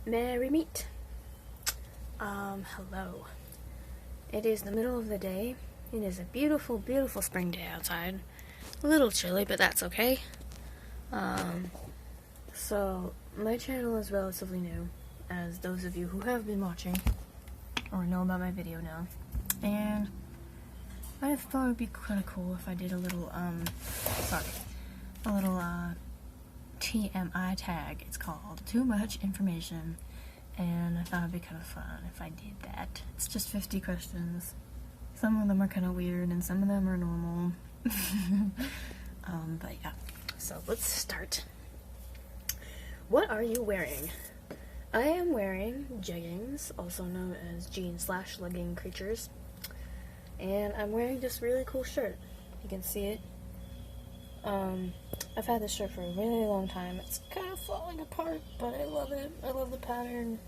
Merry meet. Hello. It is the middle of the day. It is a beautiful, beautiful spring day outside. A little chilly, but that's okay. So my channel is relatively new, as those of you who have been watching or know about my video know. And I thought it would be kind of cool if I did a little, TMI tag, it's called. Too much information. And I thought it'd be kind of fun if I did that. It's just 50 questions. Some of them are kind of weird and some of them are normal. But yeah. So let's start. What are you wearing? I am wearing jeggings, also known as jean/legging creatures. And I'm wearing this really cool shirt. You can see it. I've had this shirt for a really long time. It's kind of falling apart, but I love it. I love the pattern.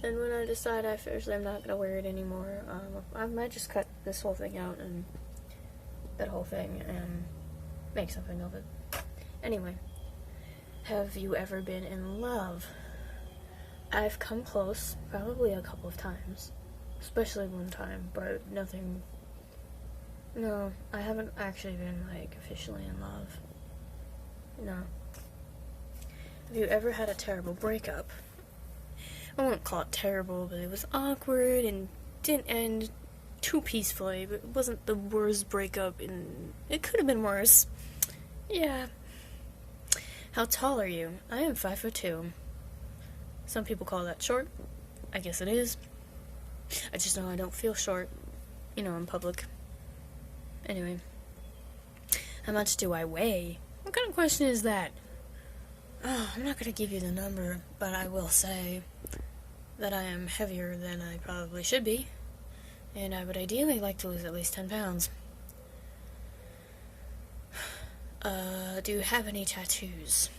And when I decide I'm not going to wear it anymore, I might just cut this whole thing out and that whole thing and make something of it. Anyway, have you ever been in love? I've come close, probably a couple of times. Especially one time, but nothing. No, I haven't actually been, officially in love. No. Have you ever had a terrible breakup? I won't call it terrible, but it was awkward and didn't end too peacefully, but it wasn't the worst breakup, and it could have been worse. Yeah. How tall are you? I am 5'2". Some people call that short. I guess it is. I just know I don't feel short, in public. Anyway. How much do I weigh? What kind of question is that? Oh, I'm not going to give you the number, but I will say that I am heavier than I probably should be, and I would ideally like to lose at least 10 pounds. Do you have any tattoos?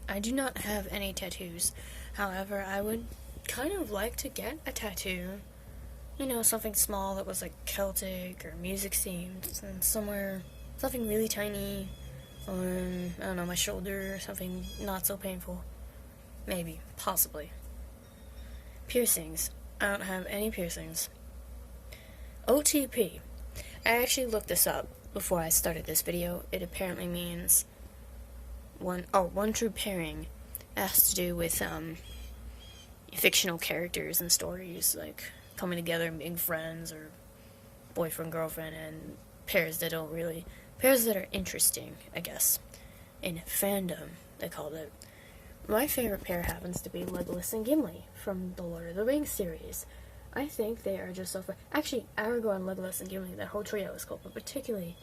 I do not have any tattoos. However, I would kind of like to get a tattoo. Something small that was Celtic or music themed, and something really tiny on, I don't know, my shoulder or something not so painful. Maybe, possibly. Piercings. I don't have any piercings. OTP. I actually looked this up before I started this video. It apparently means one true pairing. It has to do with fictional characters and stories, coming together and being friends, or boyfriend, girlfriend, and pairs that are interesting, I guess. In fandom, they called it. My favorite pair happens to be Legolas and Gimli from the Lord of the Rings series. I think they are just so fun. Actually, Aragorn, Legolas, and Gimli, that whole trio is cool, but particularly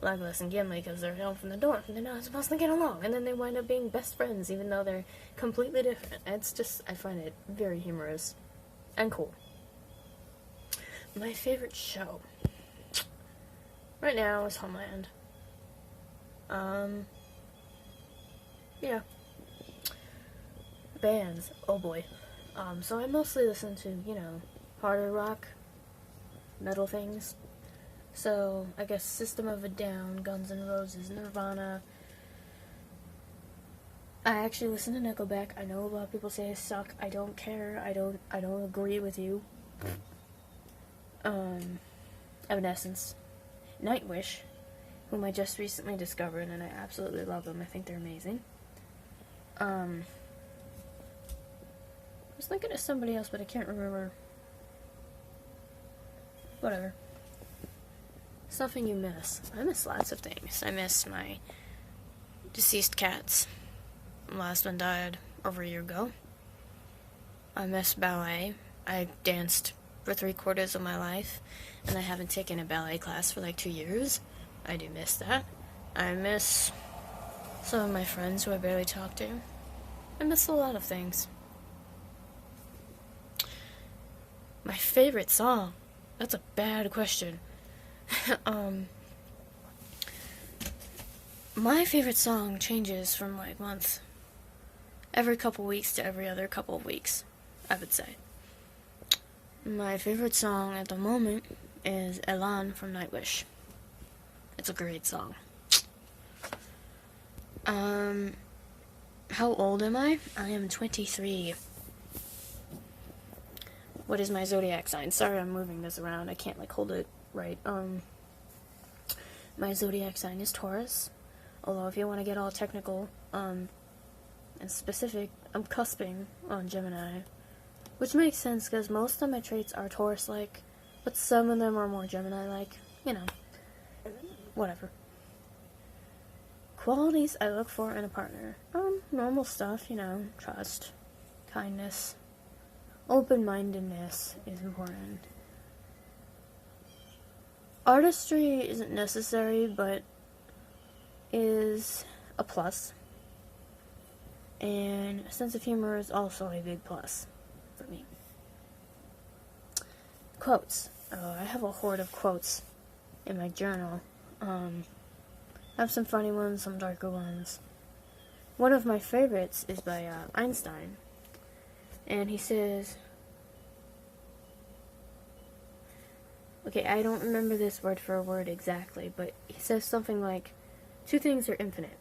Legolas and Gimli, because they're home from the North and they're not supposed to get along, and then they wind up being best friends even though they're completely different. I find it very humorous and cool. My favorite show right now is Homeland. Yeah. Bands. Oh boy. So I mostly listen to, harder rock, metal things. So, I guess System of a Down, Guns N' Roses, Nirvana. I actually listen to Nickelback. I know a lot of people say I suck. I don't care. I don't agree with you. Evanescence. Nightwish, whom I just recently discovered, and I absolutely love them. I think they're amazing. I was thinking of somebody else, but I can't remember. Whatever. Something you miss. I miss lots of things. I miss my deceased cats. The last one died over a year ago. I miss ballet. I danced for 3/4 of my life, and I haven't taken a ballet class for 2 years. I do miss that. I miss some of my friends who I barely talk to. I miss a lot of things. My favorite song? That's a bad question. My favorite song changes from month, every couple weeks to every other couple of weeks, I would say. My favorite song at the moment is Elan from Nightwish. It's a great song. How old am I? I am 23. what is my zodiac sign? Sorry, I'm moving this around. I can't like hold it right. My zodiac sign is Taurus. Although if you want to get all technical, and specific, I'm cusping on Gemini, which makes sense because most of my traits are Taurus-like, but some of them are more Gemini-like. You know, whatever. Qualities I look for in a partner. Normal stuff, you know, trust, kindness, open-mindedness is important. Artistry isn't necessary, but is a plus. And a sense of humor is also a big plus for me. Quotes. I have a hoard of quotes in my journal. I have some funny ones, some darker ones. One of my favorites is by Einstein. And he says, okay, I don't remember this word for word exactly, but he says something like, two things are infinite: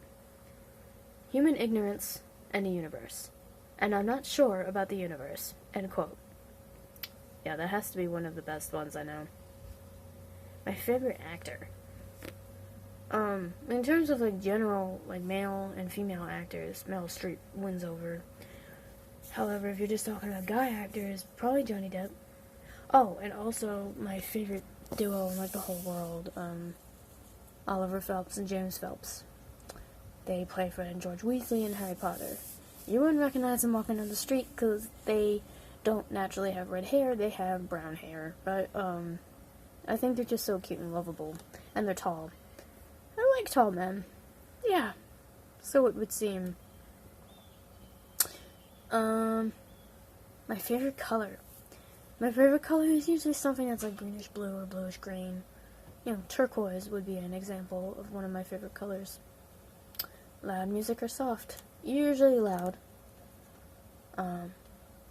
human ignorance and the universe. And I'm not sure about the universe. End quote. Yeah, that has to be one of the best ones I know. My favorite actor. In terms of like general, like male and female actors, Meryl Streep wins over. However, if you're just talking about guy actors, probably Johnny Depp. Oh, and also my favorite duo in like the whole world, Oliver Phelps and James Phelps. They play Fred and George Weasley in Harry Potter. You wouldn't recognize them walking on the street because they don't naturally have red hair, they have brown hair. But, I think they're just so cute and lovable. And they're tall. I like tall men. Yeah. So it would seem. My favorite color. My favorite color is usually something that's like greenish blue or bluish green. You know, turquoise would be an example of one of my favorite colors. Loud music or soft? Usually loud.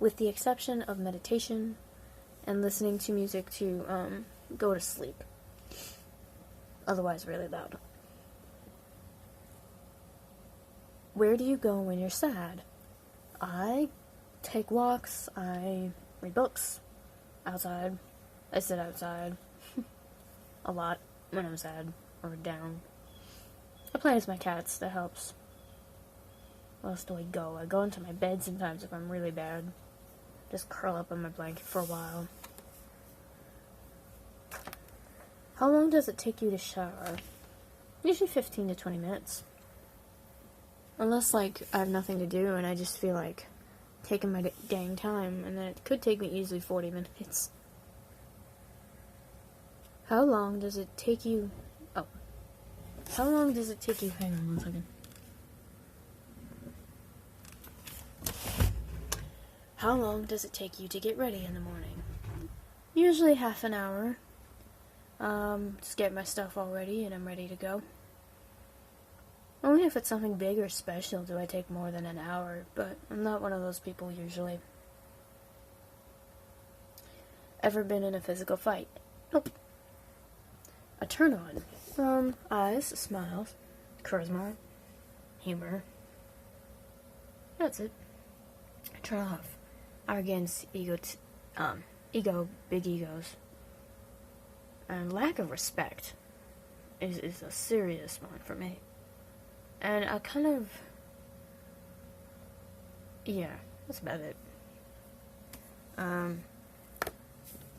With the exception of meditation and listening to music to go to sleep. Otherwise really loud. Where do you go when you're sad? I take walks, I read books, outside. I sit outside a lot when I'm sad or down. I play with my cats, that helps. Where else do I go? I go into my bed sometimes if I'm really bad. Just curl up on my blanket for a while. How long does it take you to shower? Usually 15 to 20 minutes. Unless, like, I have nothing to do and I just feel like taking my dang time, and then it could take me easily 40 minutes. How long does it take you... Oh. How long does it take you... Hang on 1 second. How long does it take you to get ready in the morning? Usually half an hour. Just get my stuff all ready and I'm ready to go. Only if it's something big or special do I take more than an hour, but I'm not one of those people usually. Ever been in a physical fight? Nope. A turn on. Eyes, smiles, charisma, humor. That's it. Turn off. Arrogance, ego, big egos. And lack of respect is a serious one for me. And I kind of... Yeah, that's about it.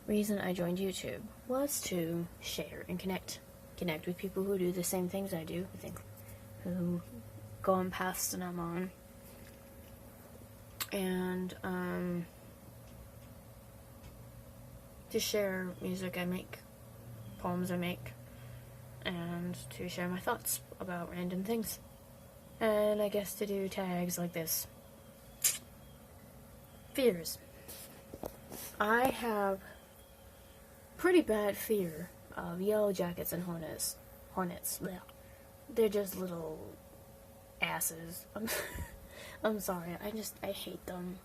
Reason I joined YouTube was to share and connect. Connect with people who do the same things I do, who go on paths that I'm on. And, to share music I make, poems I make, and to share my thoughts about random things. And I guess to do tags like this. Fears. I have pretty bad fear of yellow jackets and hornets. Blech. They're just little asses. I'm sorry. I hate them.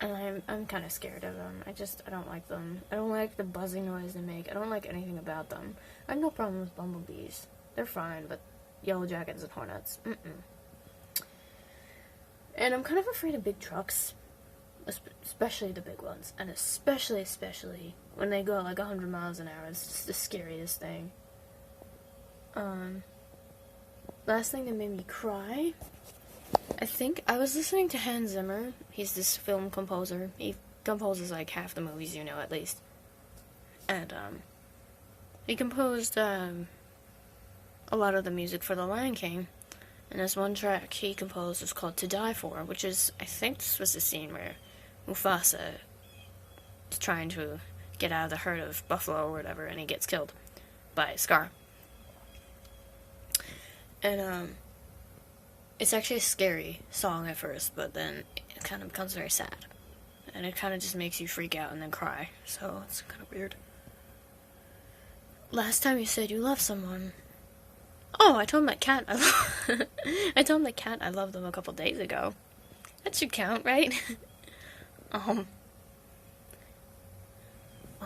And I'm kind of scared of them. I don't like them. I don't like the buzzing noise they make. I don't like anything about them. I have no problem with bumblebees. They're fine, but yellow jackets and hornets, And I'm kind of afraid of big trucks. especially the big ones, and especially when they go like 100 miles an hour. It's just the scariest thing. Last thing that made me cry, I think I was listening to Hans Zimmer. He's this film composer. He composes like half the movies you know, at least. And he composed a lot of the music for The Lion King. And this one track he composed was called To Die For, which is, I think this was the scene where Mufasa is trying to get out of the herd of buffalo or whatever, and he gets killed by Scar. And it's actually a scary song at first, but then it kind of becomes very sad. And it kind of just makes you freak out and then cry, so it's kind of weird. Last time you said you love someone. Oh, I told my cat I told my cat I loved them a couple days ago. That should count, right?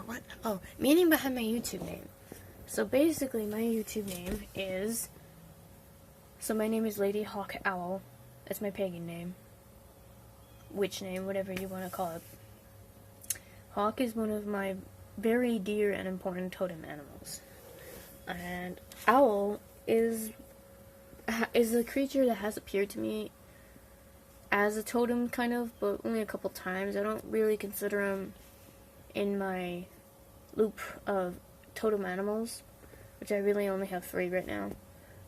What? Oh, meaning behind my YouTube name. So basically, my YouTube name is... So my name is Lady Hawk Owl. That's my pagan name. Witch name, whatever you want to call it. Hawk is one of my very dear and important totem animals. And owl is a creature that has appeared to me as a totem, kind of, but only a couple times. I don't really consider him in my loop of totem animals, which I really only have 3 right now.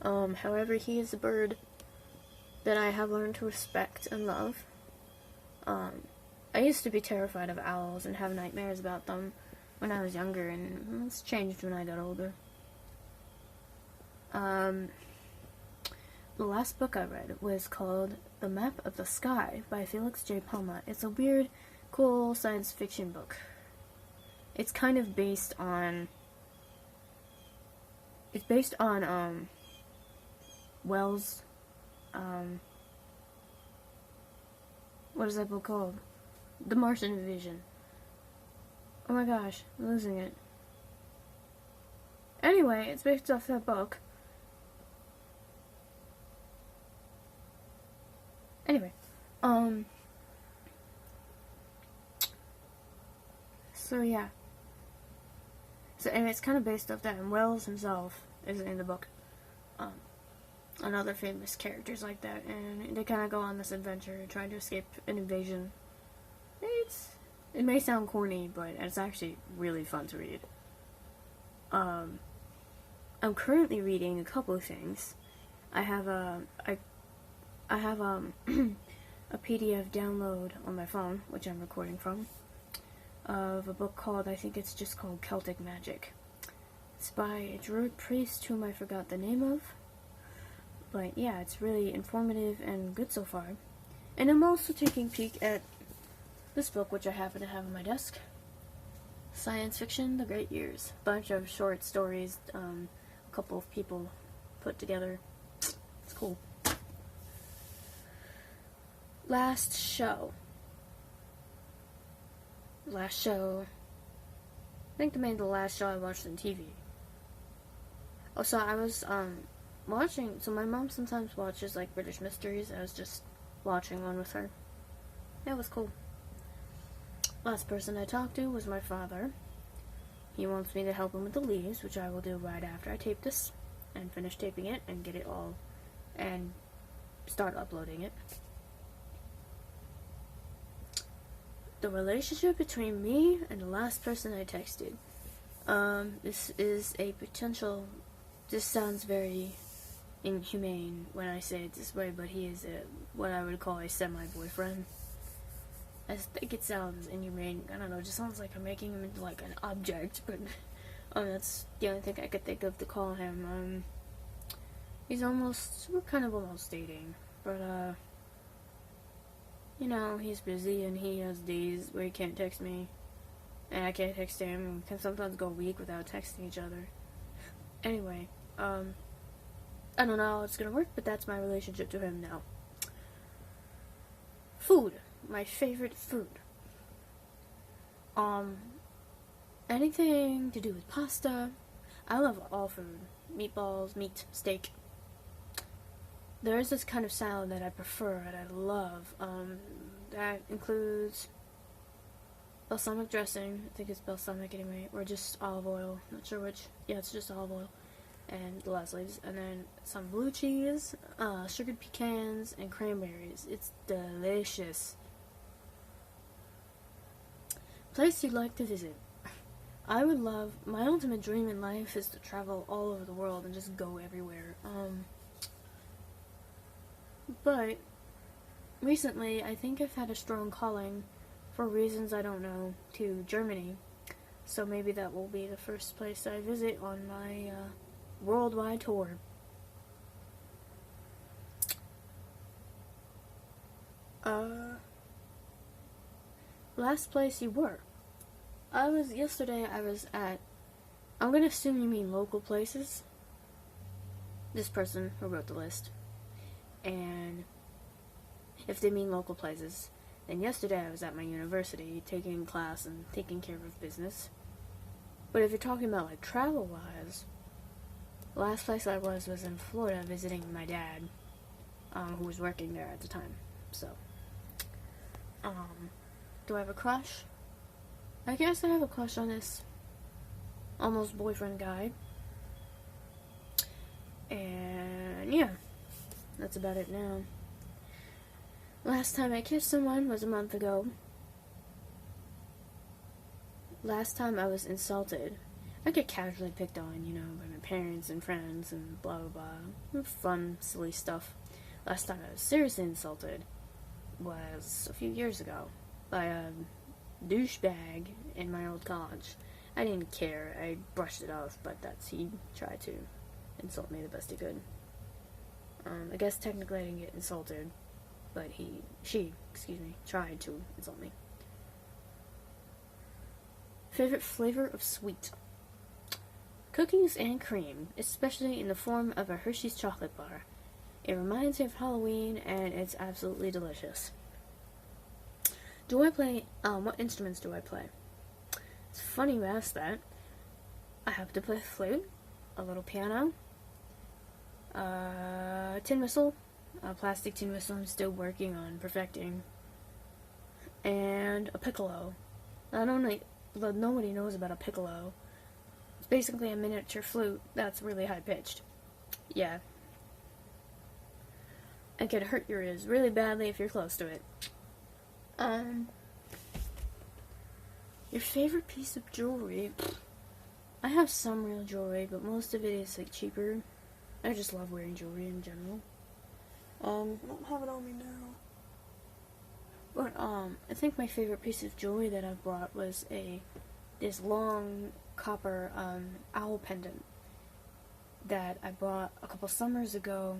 However, he is a bird that I have learned to respect and love. I used to be terrified of owls and have nightmares about them when I was younger, and it's changed when I got older. The last book I read was called The Map of the Sky by Felix J. Palma. It's a weird, cool science fiction book. It's kind of based on... It's based on, Wells, what is that book called? The Martian Invasion. Oh my gosh, I'm losing it. Anyway, it's based off that book. Anyway, so yeah. So, and it's kind of based off that, and Wells himself is in the book. And other famous characters like that, and they kind of go on this adventure trying to escape an invasion. It may sound corny, but it's actually really fun to read. I'm currently reading a couple of things. I have a PDF download on my phone, which I'm recording from, of a book called, I think it's just called Celtic Magic. It's by a druid priest whom I forgot the name of. But yeah, it's really informative and good so far. And I'm also taking a peek at this book, which I happen to have on my desk. Science Fiction, The Great Years. Bunch of short stories, a couple of people put together. It's cool. Last show. I think the last show I watched on TV. Oh, so I was, watching, so my mom sometimes watches, like, British mysteries. I was just watching one with her. It was cool. Last person I talked to was my father. He wants me to help him with the leaves, which I will do right after I tape this, and finish taping it, and get it all, and start uploading it. The relationship between me and the last person I texted. This is a potential, this sounds very inhumane when I say it this way, but he is what I would call a semi-boyfriend. I think it sounds inhumane. I don't know, it just sounds like I'm making him into like an object, but that's the only thing I could think of to call him. We're kind of almost dating, but you know, he's busy and he has days where he can't text me, and I can't text him, and we can sometimes go a week without texting each other. Anyway, I don't know how it's gonna work, but that's my relationship to him now. Food. My favorite food. Anything to do with pasta. I love all food. Meatballs, meat, steak. There is this kind of salad that I prefer and I love. That includes balsamic dressing. I think it's balsamic anyway, or just olive oil. Not sure which. Yeah, it's just olive oil. And the last leaves. And then some blue cheese, sugared pecans, and cranberries. It's delicious. Place you'd like to visit. I would love, my ultimate dream in life is to travel all over the world and just go everywhere. But recently, I think I've had a strong calling, for reasons I don't know, to Germany. So maybe that will be the first place I visit on my worldwide tour. Last place you were. Yesterday I was at, I'm gonna assume you mean local places. This person who wrote the list. And if they mean local places, then yesterday I was at my university taking class and taking care of business. But if you're talking about like travel-wise, the last place I was in Florida visiting my dad, who was working there at the time. So, do I have a crush? I guess I have a crush on this almost boyfriend guy. And yeah, that's about it now. Last time I kissed someone was a month ago. Last time I was insulted. I get casually picked on, by my parents and friends and blah blah blah. Fun, silly stuff. Last time I was seriously insulted was a few years ago by a douchebag in my old college. I didn't care. I brushed it off, but he tried to insult me the best he could. I guess technically I didn't get insulted, but she tried to insult me. Favorite flavor of sweet? Cookies and cream, especially in the form of a Hershey's chocolate bar. It reminds me of Halloween, and it's absolutely delicious. Do I play, what instruments do I play? It's funny you ask that. I happen to play flute, a little piano, tin whistle, a plastic tin whistle I'm still working on perfecting, and a piccolo. Nobody knows about a piccolo. It's basically a miniature flute that's really high-pitched. Yeah. It could hurt your ears really badly if you're close to it. Your favorite piece of jewelry? I have some real jewelry, but most of it is cheaper. I just love wearing jewelry in general. I don't have it on me now. But I think my favorite piece of jewelry that I've brought was this long copper owl pendant that I bought a couple summers ago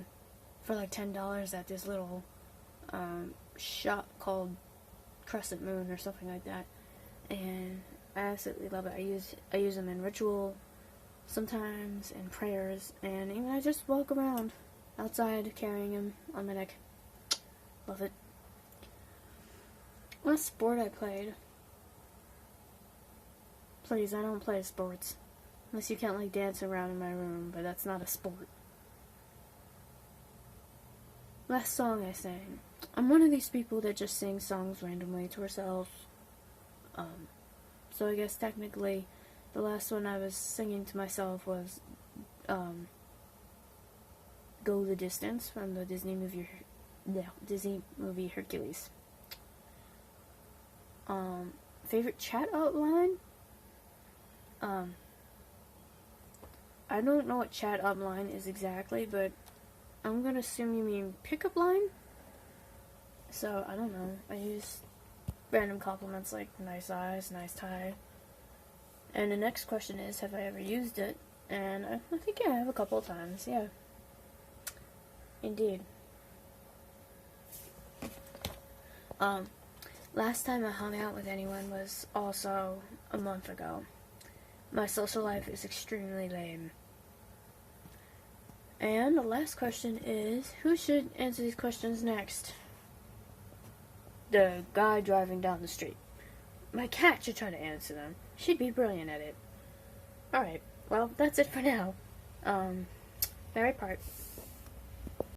for like $10 at this little shop called Crescent Moon or something like that, and I absolutely love it. I use them in ritual sometimes, in prayers, and even I just walk around outside carrying them on my neck. Love it. What sport I played? Please, I don't play sports. Unless you count dancing around in my room, but that's not a sport. Last song I sang. I'm one of these people that just sing songs randomly to ourselves. So I guess technically the last one I was singing to myself was Go the Distance from the Disney movie Hercules. Favorite chat outline? I don't know what chat outline is exactly, but I'm gonna assume you mean pickup line? So, I don't know. I use random compliments like nice eyes, nice tie. And the next question is, have I ever used it? And I think, yeah, I have a couple of times, yeah. Indeed. Last time I hung out with anyone was also a month ago. My social life is extremely lame. And the last question is, who should answer these questions next? The guy driving down the street. My cat should try to answer them. She'd be brilliant at it. Alright, well, that's it for now. Very part.